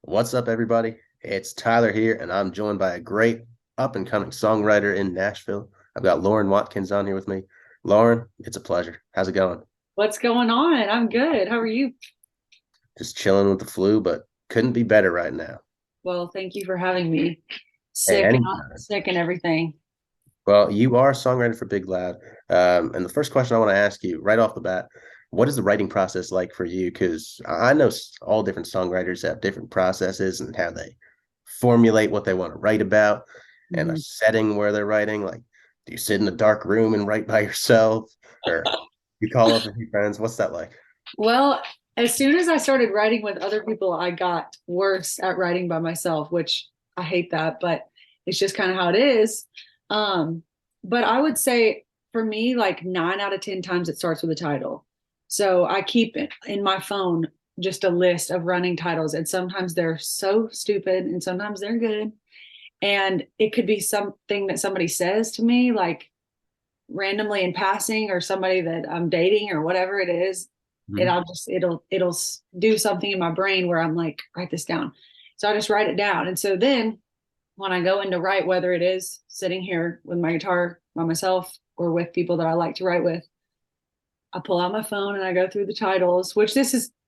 What's up, everybody? It's Tyler here, and I'm joined by a great up and coming songwriter in Nashville. I've got Lauren Watkins on here with me. Lauren, it's a pleasure. How's it going? What's going on? I'm good. How are you? Just chilling with the flu, but couldn't be better right now. Well, thank you for having me. Hey, Sick and anytime. sick and everything. Well, you are a songwriter for Big Loud. And the first question I want to ask you right off the bat, what is the writing process like for you? Because I know all different songwriters have different processes and how they formulate what they want to write about and a Mhm. setting where they're writing. Like, do you sit in a dark room and write by yourself, or you call up a few friends? What's that like? Well, as soon as I started writing with other people, I got worse at writing by myself, which I hate that, but it's just kind of how it is. Um, but I would say for me, like 9 out of 10 times it starts with a title. So I keep it in my phone just a list of running titles, and sometimes they're so stupid and sometimes they're good. And it could be something that somebody says to me, like randomly in passing, or somebody that I'm dating or whatever it is. And Mhm. it'll do something in my brain where I'm like, write this down. So I just write it down. And so then when I go in to write, whether it is sitting here with my guitar by myself or with people that I like to write with, I pull out my phone and I go through the titles, which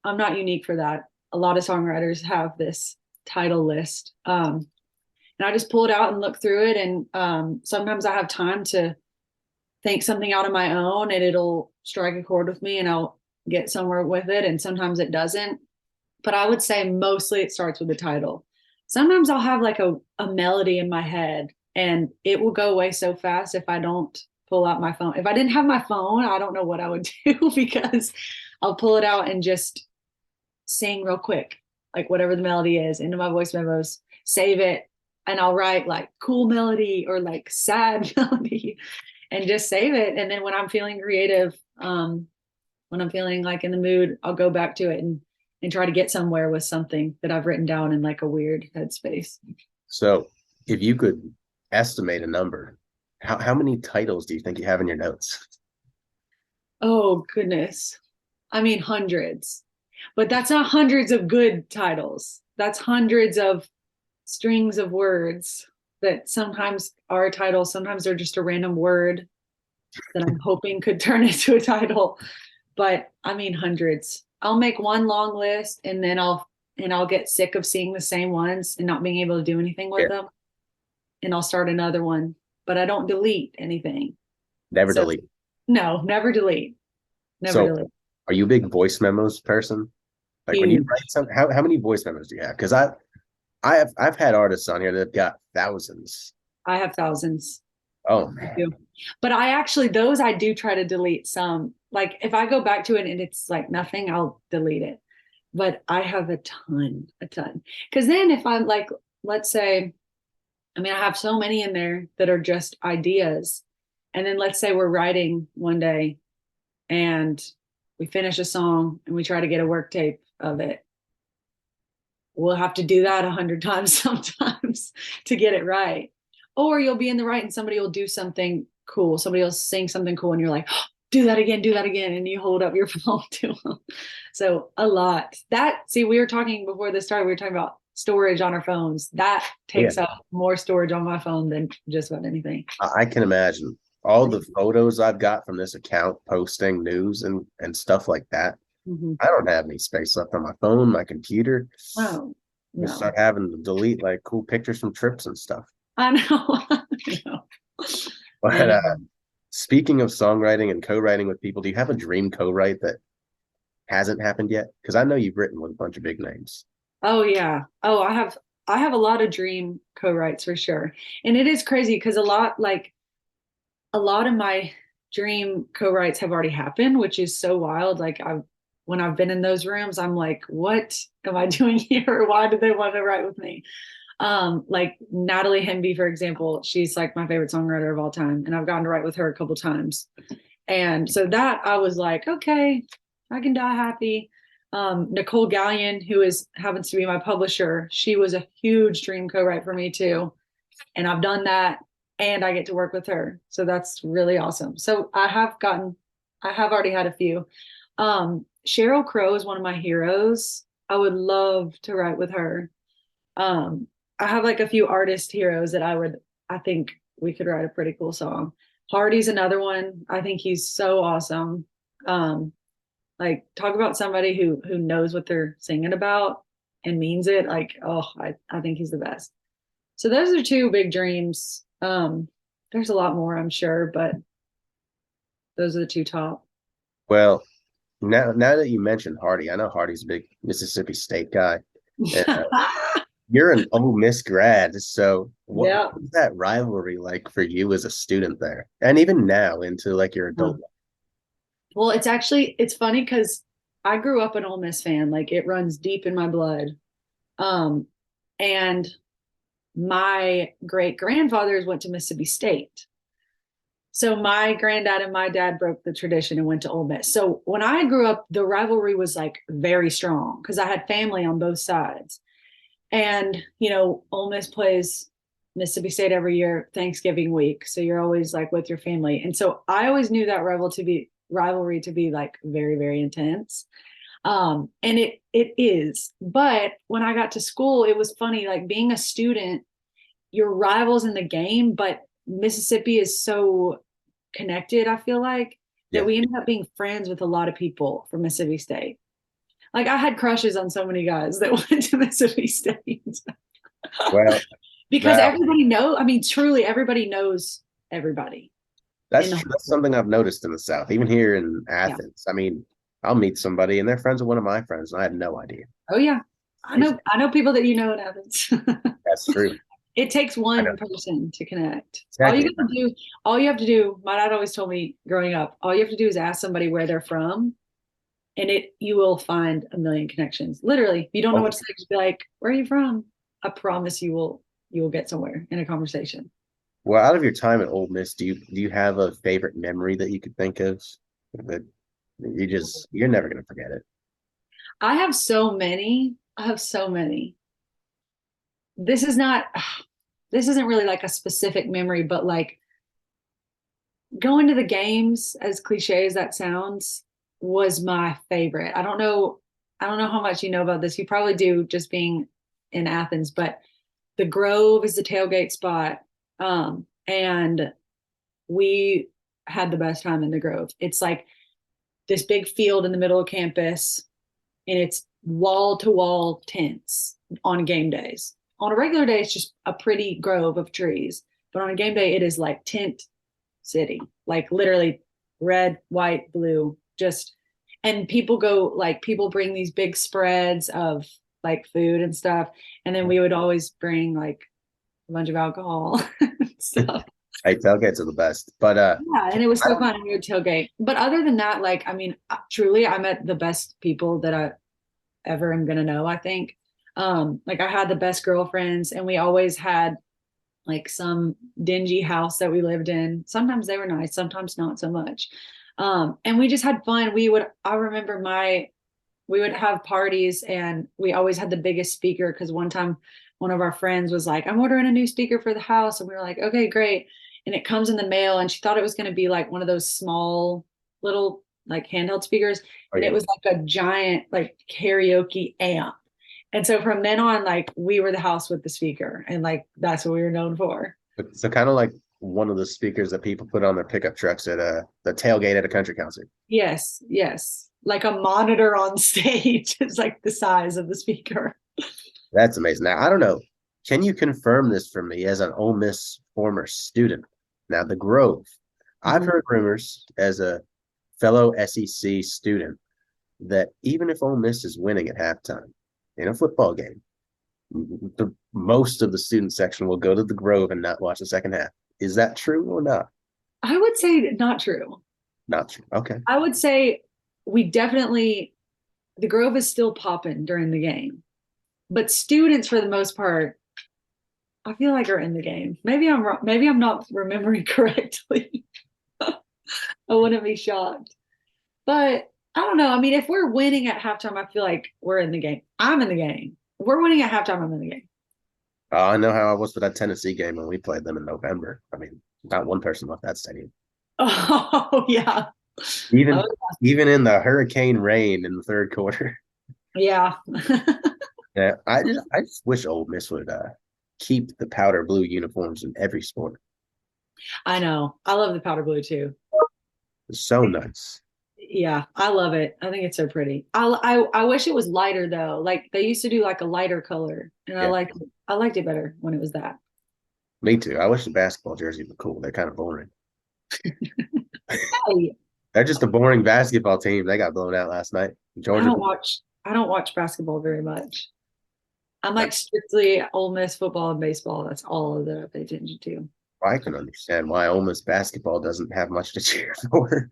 I'm not unique for that. A lot of songwriters have this title list. And I just pull it out and look through it. And sometimes I have time to think something out on my own, and it'll strike a chord with me and I'll get somewhere with it. And sometimes it doesn't. But I would say mostly it starts with the title. Sometimes I'll have like a melody in my head, and it will go away so fast if I don't pull out my phone. If I didn't have my phone, I don't know what I would do because I'll pull it out and just sing real quick, like whatever the melody is, into my voice memos, save it, and I'll write like cool melody or like sad melody and just save it. And then when I'm feeling creative, when I'm feeling like in the mood, I'll go back to it and try to get somewhere with something that I've written down in like a weird headspace. So, if you could estimate a number, how many titles do you think you have in your notes? Oh goodness. I mean hundreds. But that's not hundreds of good titles. That's hundreds of strings of words that sometimes are a title, sometimes they're just a random word that I'm hoping could turn into a title. But I mean hundreds. I'll make one long list, and then I'll get sick of seeing the same ones and not being able to do anything with Yeah, them. And I'll start another one, but I don't delete anything. never So delete. no, never delete. Never So, delete. are you a big voice memos person? Like when you write Huge. something, how many voice memos do you have? Because I've had artists on here that have got thousands. I have thousands. Oh I man. do. But I actually, those I do try to delete some. Like if I go back to it and it's like nothing, I'll delete it. But I have a ton, a ton. Because then if I'm like, let's say, I mean, I have so many in there that are just ideas. And then let's say we're writing one day and we finish a song and we try to get a work tape of it. We'll have to do that 100 times sometimes to get it right. Or you'll be in the right and somebody will do something cool. Somebody will sing something cool and you're like, oh, do that again, do that again. And you hold up your phone to them. So a lot. See, we were talking before this started, we were talking about storage on our phones. That Yeah, takes up more storage on my phone than just about anything. I can imagine all the photos I've got from this account posting news and stuff like that. Mm-hmm. I don't have any space left on my phone, my computer. Oh, Just no. start having to delete like cool pictures from trips and stuff. I know. I know. I But know. speaking of songwriting and co-writing with people, do you have a dream co-write that hasn't happened yet? Because I know you've written with a bunch of big names. Oh yeah. Oh, I have a lot of dream co-writes for sure. And it is crazy because a lot of my dream co-writes have already happened, which is so wild. Like when I've been in those rooms, I'm like, what am I doing here? Why do they want to write with me? Like Natalie Hemby, for example, she's like my favorite songwriter of all time. And I've gotten to write with her a couple times. And so that I was like, okay, I can die happy. Nicole Gallion, who is happens to be my publisher, she was a huge dream co-write for me too. And I've done that and I get to work with her. So that's really awesome. So I have already had a few. Cheryl Crow is one of my heroes. I would love to write with her. Um, I have like a few artist heroes that I think we could write a pretty cool song. Hardy's another one. I think he's so awesome. Um, like talk about somebody who knows what they're singing about and means it. Like, oh, I think he's the best. So those are two big dreams. There's a lot more, I'm sure, but those are the two top. Well, now that you mentioned Hardy, I know Hardy's a big Mississippi State guy. And you're an Ole Miss grad, so Yeah. what was that rivalry like for you as a student there, and even now into like your adult life? Well, it's funny because I grew up an Ole Miss fan. Like it runs deep in my blood. Um, and my great grandfathers went to Mississippi State. So my granddad and my dad broke the tradition and went to Ole Miss. So when I grew up, the rivalry was like very strong because I had family on both sides. And, Ole Miss plays Mississippi State every year, Thanksgiving week. So you're always like with your family. And so I always knew that rivalry to be like very, very intense. And it is. But when I got to school, it was funny, like being a student, your rivals in the game, but Mississippi is so connected, I feel like, that Yeah. we ended up being friends with a lot of people from Mississippi State. Like I had crushes on so many guys that went to Mississippi State Well, because now I mean, truly everybody knows everybody in that's the true. whole That's school. something I've noticed in the South, even here in Yeah. Athens. I mean, I'll meet somebody and they're friends with one of my friends, and I had no idea. Oh yeah. Crazy. I know people that in Athens. That's true. It takes I know one person to connect. exactly. All you have to do, my dad always told me growing up, all you have to do is ask somebody where they're from and you will find a million connections. Literally, if you don't know what Oh, to say, just be like, "Where are you from?" I promise you will get somewhere in a conversation. well, out of your time at Ole Miss, do you have a favorite memory that you could think of that you're never gonna forget it? I have so many. I have so many. This is not this isn't really like a specific memory, but like going to the games, as cliche as that sounds, was my favorite. I don't know how much you know about this. You probably do just being in Athens, but the Grove is the tailgate spot. And we had the best time in the Grove. It's like this big field in the middle of campus, and it's wall to wall tents on game days. On a regular day, it's just a pretty grove of trees. But on a game day, it is like tent city, like literally red, white, blue, just and people bring these big spreads of like food and stuff. And then we would always bring like a bunch of alcohol and stuff. Hey, tailgates are the best, but Yeah, and it was I so don't. fun and we would tailgate. But other than that, like I mean, truly I met the best people that I ever am gonna know, I think. Like I had the best girlfriends and we always had like some dingy house that we lived in. Sometimes they were nice, sometimes not so much. And we just had fun. I remember we would have parties and we always had the biggest speaker because one time one of our friends was like, I'm ordering a new speaker for the house. And we were like, okay, great. And it comes in the mail and she thought it was going to be like one of those small little like handheld speakers. Oh And it yeah. was like a giant like karaoke amp. And so from then on, like we were the house with the speaker and like that's what we were known for. So kind of like one of the speakers that people put on their pickup trucks at the tailgate at a country concert. Yes, yes. Like a monitor on stage is like the size of the speaker. That's amazing. Now I don't know. Can you confirm this for me as an Ole Miss former student? Now the Grove. I've Mhm. heard rumors as a fellow SEC student that even if Ole Miss is winning at halftime in a football game, the most of the student section will go to the Grove and not watch the second half. Is that true or not? I would say not true. Not true. Okay. I would say we definitely, the Grove is still popping during the game, but students for the most part, I feel like are in the game. Maybe I'm wrong. Maybe I'm not remembering correctly. I wouldn't be shocked. But I don't know. I mean, if we're winning at halftime, I feel like we're in the game. I'm in the game. If we're winning at halftime, I'm in the game. I know how I was for that Tennessee game when we played them in November. I mean, not one person left that stadium. Oh, yeah. Oh, Even even in the hurricane rain in the third quarter. yeah. Yeah, I just wish Ole Miss would keep the powder blue uniforms in every sport. I know. I love the powder blue too. It's so nice. Yeah, I love it. I think it's so pretty. I wish it was lighter though. Like they used to do like a lighter color, and Yeah, I liked it better when it was that. me too. I wish the basketball jerseys were cool. They're kind of boring. Hey, They're just a boring basketball team. They got blown out last night. Georgia. I don't watch basketball very much. I'm like strictly Ole Miss football and baseball. That's all that I pay attention to. I can understand why Ole Miss basketball doesn't have much to cheer for.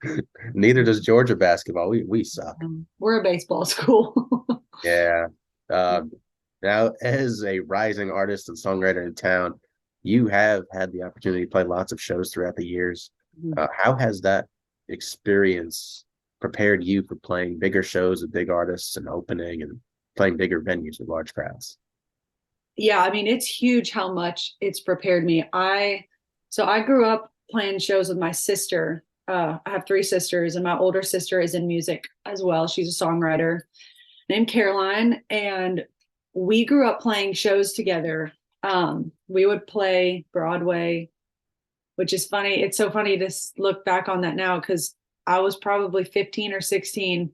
Neither does Georgia basketball. We suck. We're a baseball school. Yeah. Um, Now, as a rising artist and songwriter in town, you have had the opportunity to play lots of shows throughout the years. How has that experience prepared you for playing bigger shows with big artists and opening and playing bigger venues with large crowds? Yeah, I mean, it's huge how much it's prepared me. I grew up playing shows with my sister. I have three sisters, and my older sister is in music as well. She's a songwriter named Caroline, and we grew up playing shows together. We would play Broadway, which is funny. It's so funny to look back on that now because I was probably 15 or 16,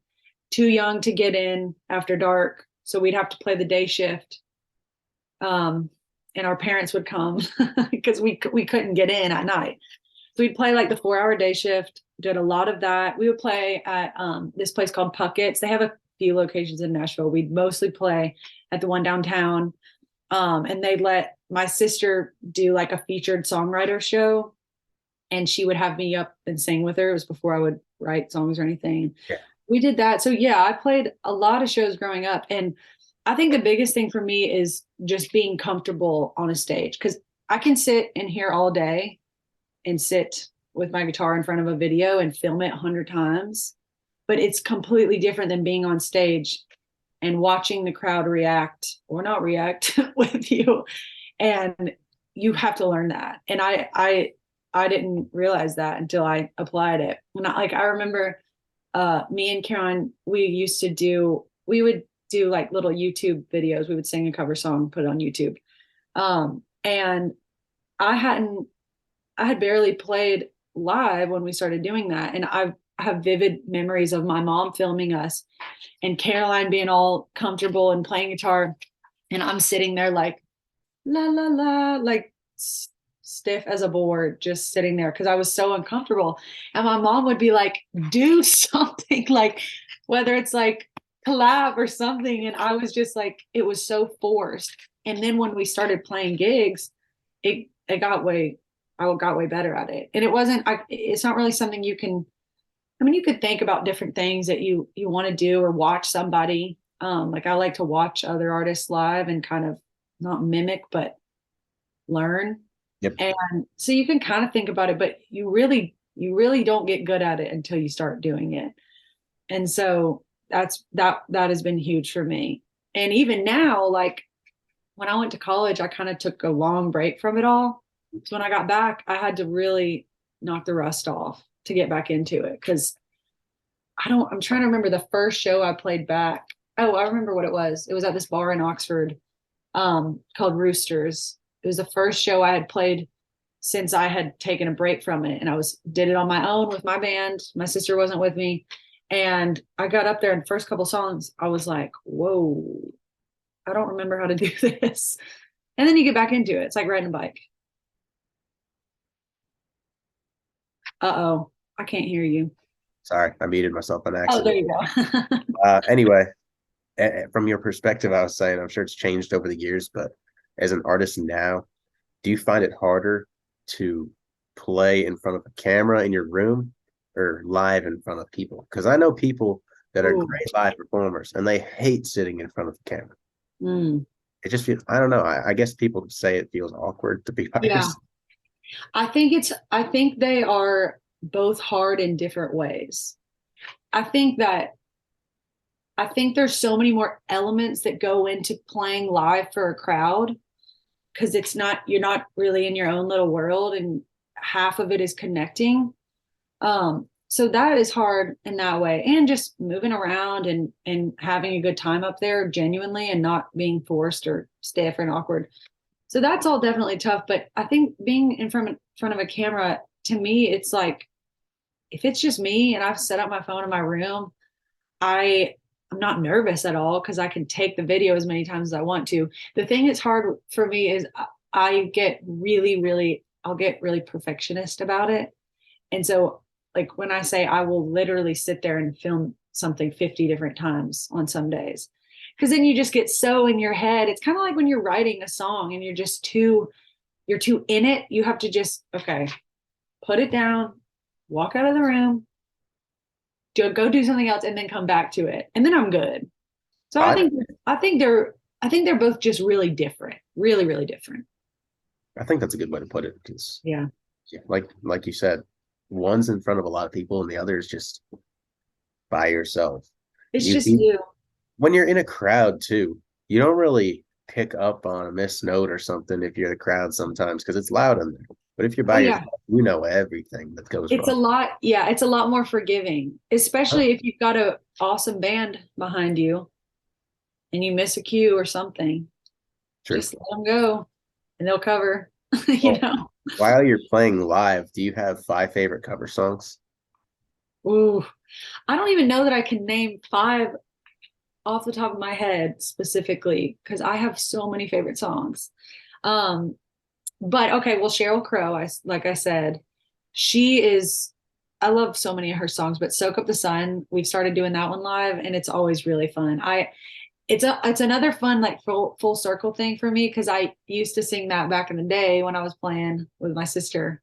too young to get in after dark. So we'd have to play the day shift. And our parents would come because we couldn't get in at night. So we'd play like the 4 hour day shift, did a lot of that. We would play at this place called Puckett's. They have a few locations in Nashville. We'd mostly play at the one downtown. And they'd let my sister do like a featured songwriter show. And she would have me up and sing with her. It was before I would write songs or anything. Yeah. We did that. So yeah, I played a lot of shows growing up. And I think the biggest thing for me is just being comfortable on a stage because I can sit in here all day and sit with my guitar in front of a video and film it 100 times. But it's completely different than being on stage and watching the crowd react or not react with you. And you have to learn that. And I didn't realize that until I applied it. And I remember me and Karen, we would do like little YouTube videos. We would sing a cover song, put it on YouTube. And I had barely played live when we started doing that. And I have vivid memories of my mom filming us and Caroline being all comfortable and playing guitar. And I'm sitting there like, la, la, la, like stiff as a board, just sitting there because I was so uncomfortable. And my mom would be like, do something, like whether it's like collab or something. And I was just like, it was so forced. And then when we started playing gigs, it got way, I got way better at it. And it's not really something you can, I mean, you could think about different things that you want to do or watch somebody. Like I like to watch other artists live and kind of not mimic, but learn. Yep. And so you can kind of think about it, but you really don't get good at it until you start doing it. And so that has been huge for me. And even now, like when I went to college, I kind of took a long break from it all. So when I got back, I had to really knock the rust off to get back into it. Cause I'm trying to remember the first show I played back. Oh, I remember what it was. It was at this bar in Oxford, called Roosters. It was the first show I had played since I had taken a break from it. And did it on my own with my band. My sister wasn't with me. And I got up there and the first couple songs, I was like, whoa, I don't remember how to do this. And then you get back into it. It's like riding a bike. Uh-oh, I can't hear you. Sorry, I muted myself on Oh, there accident. you go. Anyway, from your perspective, I was saying, I'm sure it's changed over the years, but as an artist now, do you find it harder to play in front of a camera in your room or live in front of people? Because I know people that are Ooh. great live performers and they hate sitting in front of the camera. Mm. It just feels, I don't know. I guess people say it feels awkward to be by Yeah. yourself. I think they are both hard in different ways. I think that I think there's so many more elements that go into playing live for a crowd because you're not really in your own little world and half of it is connecting. so that is hard in that way. And just moving around and having a good time up there genuinely and not being forced or stiff and awkward. So that's all definitely tough. But I think being in front of a camera, to me, it's like if it's just me and I've set up my phone in my room, I I'm not nervous at all because I can take the video as many times as I want to. The thing that's hard for me is I get I'll get really perfectionist about it. And so like when I say I will literally sit there and film something 50 different times on some days. Because then you just get so in your head. It's kind of like when you're writing a song and you're too in it. You have to just, okay, put it down, walk out of the room, go do something else, and then come back to it. And then I'm good. So I I think they're both just really different, really, really different. I think that's a good way to put it because Yeah. yeah, like you said, one's in front of a lot of people and the other is just by yourself. It's You, just you you. when you're in a crowd too, you don't really pick up on a missed note or something if you're in a crowd sometimes because it's loud in there. But if you're Oh by yeah. yourself, you know everything that goes It's a wrong. lot, yeah, it's a lot more forgiving, Huh? especially if you've got a awesome band behind you and you miss a cue or something. True. Just let them go and they'll cover, you Well, know. while you're playing live, do you have five favorite cover songs? Ooh, I don't even know that I can name five off the top of my head specifically because I have so many favorite songs. Um, but okay, well, Cheryl Crow, like I said, she is. I love so many of her songs, but "Soak Up the Sun," we've started doing that one live, and it's always really fun. It's another fun like full circle thing for me because I used to sing that back in the day when I was playing with my sister,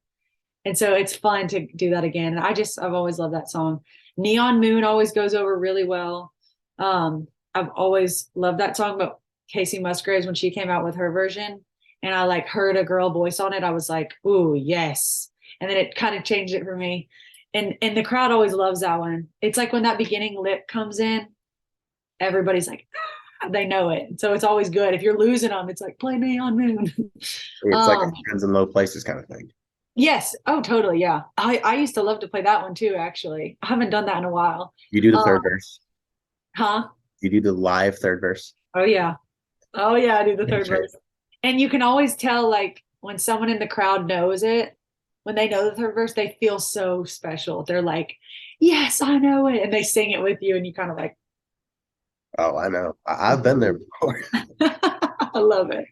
and so it's fun to do that again. And I've always loved that song. Neon Moon always goes over really well. I've always loved that song, but Casey Musgraves, when she came out with her version and I like heard a girl voice on it, I was like, ooh, yes. And then it kind of changed it for me. And the crowd always loves that one. It's like when that beginning lip comes in, everybody's like, ah, they know it. So it's always good. If you're losing them, it's like play Neon Moon. It's like a um, friends in low places kind of thing. Yes. Oh, totally. Yeah. I used to love to play that one too, actually. I haven't done that in a while. You do the Um, third verse. huh? You do the live third verse. Oh yeah. Oh yeah, I do the third Sure. verse. And you can always tell like when someone in the crowd knows it, when they know the third verse, they feel so special. They're like, yes, I know it. And they sing it with you and you kind of like, Oh, I know. I've been there before. I love it.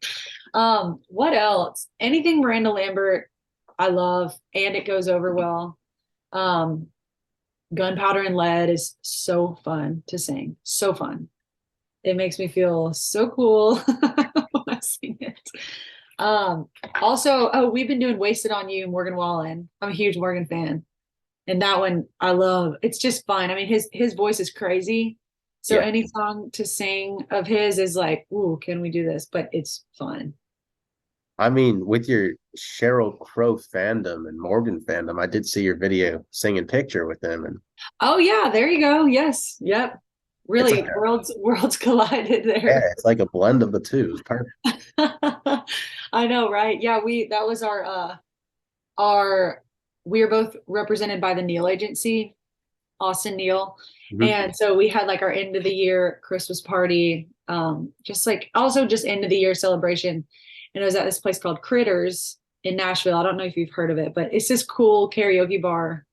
What else? Anything Miranda Lambert, I love, and it goes over well. Um, Gunpowder and Lead is so fun to sing. So fun. It makes me feel so cool when I sing it. Um, Also, oh, we've been doing Wasted on You, Morgan Wallen. I'm a huge Morgan fan. And that one I love. It's just fun. I mean, his voice is crazy. So Yeah. any song to sing of his is like, ooh, can we do this? But it's fun. I mean, with your Cheryl Crow fandom and Morgan fandom, I did see your video singing picture with them, and Oh yeah, there you go. Yes. Yep. it's like Really, worlds collided yeah, there. it's like a blend of the two. It's perfect. I know, right? Yeah, we that was our we are both represented by the Neil agency, Austin Neil. Mhm. And so we had like our end of the year Christmas party, just like also just end of the year celebration. And it was at this place called Critters in Nashville. I don't know if you've heard of it, but it's this cool karaoke bar.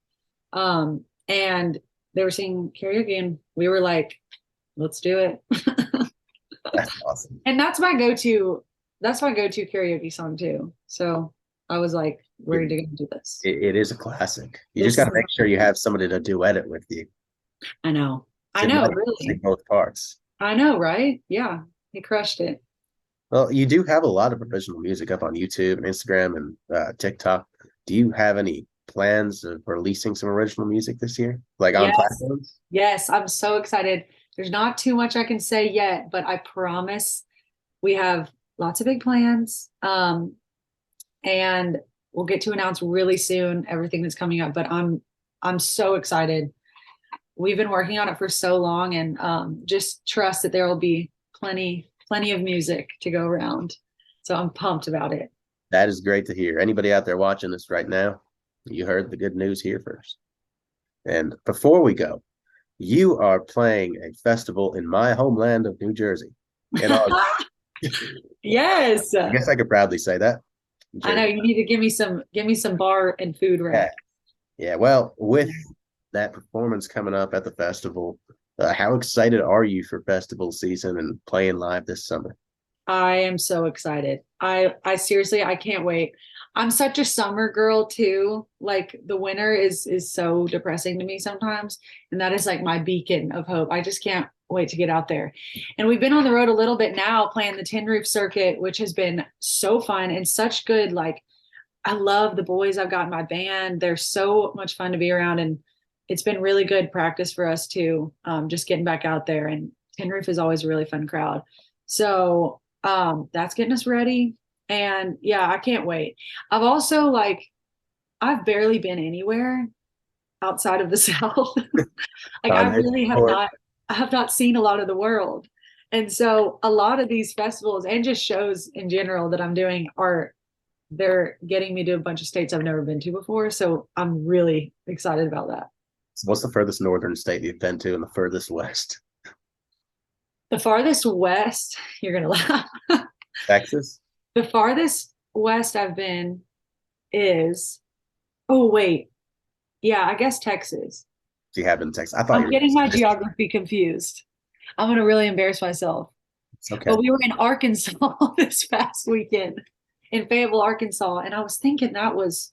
And they were singing karaoke and we were like, let's do it. That's awesome. And that's my go-to karaoke song too. So I was like, we're It, gonna do this. it is a classic. You just This got is to make sure you have somebody to duet it with you. I know. I So you know, might sing really. both parts. I know, right? Yeah. He crushed it. Well, you do have a lot of original music up on YouTube and Instagram and TikTok. Do you have any plans of releasing some original music this year, like on Yes. platforms? Yes. I'm so excited. There's not too much I can say yet, but I promise we have lots of big plans. And we'll get to announce really soon everything that's coming up. But I'm so excited. We've been working on it for so long and just trust that there will be plenty of music to go around. So I'm pumped about it. That is great to hear. Anybody out there watching this right now, you heard the good news here first. And before we go, you are playing a festival in my homeland of New Jersey in August. Yes. I guess I could proudly say that. I know Jersey. you need to give me some bar and food Yeah. rep. Yeah. Well, with that performance coming up at the festival, how excited are you for festival season and playing live this summer? I am so excited. I seriously I can't wait. I'm such a summer girl too. Like the winter is so depressing to me sometimes, and that is like my beacon of hope. I just can't wait to get out there. And we've been on the road a little bit now playing the Tin Roof circuit, which has been so fun and such good like I love the boys I've got in my band. They're so much fun to be around and it's been really good practice for us too. Just getting back out there and Tin Roof is always a really fun crowd. So that's getting us ready. And yeah, I can't wait. I've also like I've barely been anywhere outside of the South. Like Or I have not seen a lot of the world. And so a lot of these festivals and just shows in general that I'm doing are they're getting me to a bunch of states I've never been to before. So I'm really excited about that. what's the furthest northern state you've been to and the furthest west? The farthest west, you're gonna laugh. Texas? The farthest west I've been is, oh wait, yeah, I guess Texas. You have been in Texas. I thought you I'm were getting my just geography confused. I'm gonna really embarrass myself. it's okay. But we were in Arkansas this past weekend, in Fayetteville, Arkansas, and I was thinking that was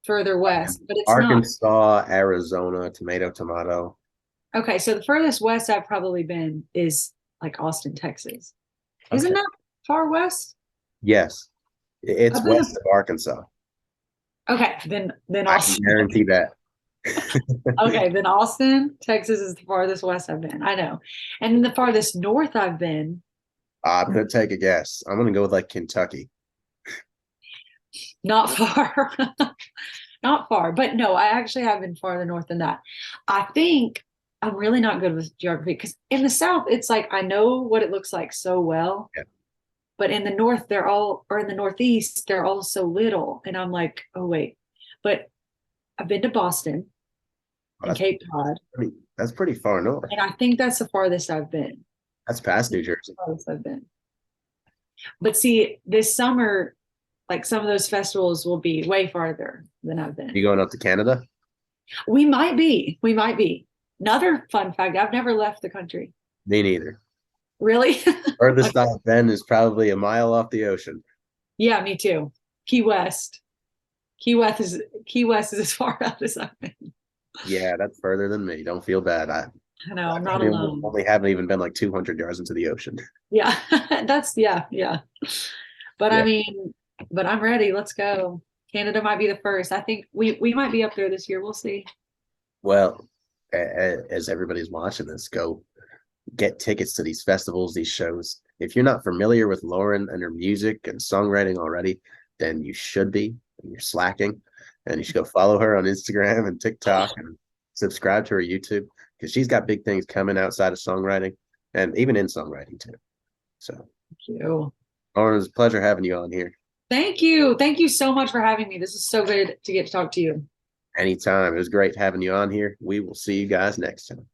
further west, but it's not. Arkansas, Arizona, tomato, tomato. Okay, so the furthest west I've probably been is like Austin, Texas. Isn't Okay. that far west? Yes. It's I've been west of Arkansas. okay, then I can Austin. guarantee that. Okay, then Austin, Texas is the farthest west I've been. I know. And the farthest north I've been, I'm gonna take a guess. I'm gonna go with like Kentucky. not far. Not far, but no, I actually have been farther north than that. I think I'm really not good with geography because in the South, it's like I know what it looks like so well, Yeah. but in the North, they're all, or in the Northeast, they're all so little. And I'm like, oh, wait. But I've been to Boston Well, and Cape Cod, that's pretty far north. and I think that's the farthest I've been. That's past New Jersey. Farthest I've been. But see, this summer, like some of those festivals will be way farther than I've been. You going up to Canada? We might be. We might be. Another fun fact, I've never left the country. Me neither. Really? Furthest I've been is probably a mile off the ocean. Yeah, me too. Key West. Key West is as far out as I've been. Yeah, that's further than me. Don't feel bad. I know, I'm not I alone. only haven't even been like 200 yards into the ocean. Yeah, that's yeah. But I Yeah. mean, but I'm ready. Let's go. Canada might be the first. I think we might be up there this year. We'll see. Well, as everybody's watching this, go get tickets to these festivals, these shows. If you're not familiar with Lauren and her music and songwriting already, then you should be. And you're slacking, and you should go follow her on Instagram and TikTok and subscribe to her YouTube because she's got big things coming outside of songwriting and even in songwriting too. So, Thank you. Lauren, it was a pleasure having you on here. Thank you. Thank you so much for having me. This is so good to get to talk to you. Anytime. It was great having you on here. We will see you guys next time.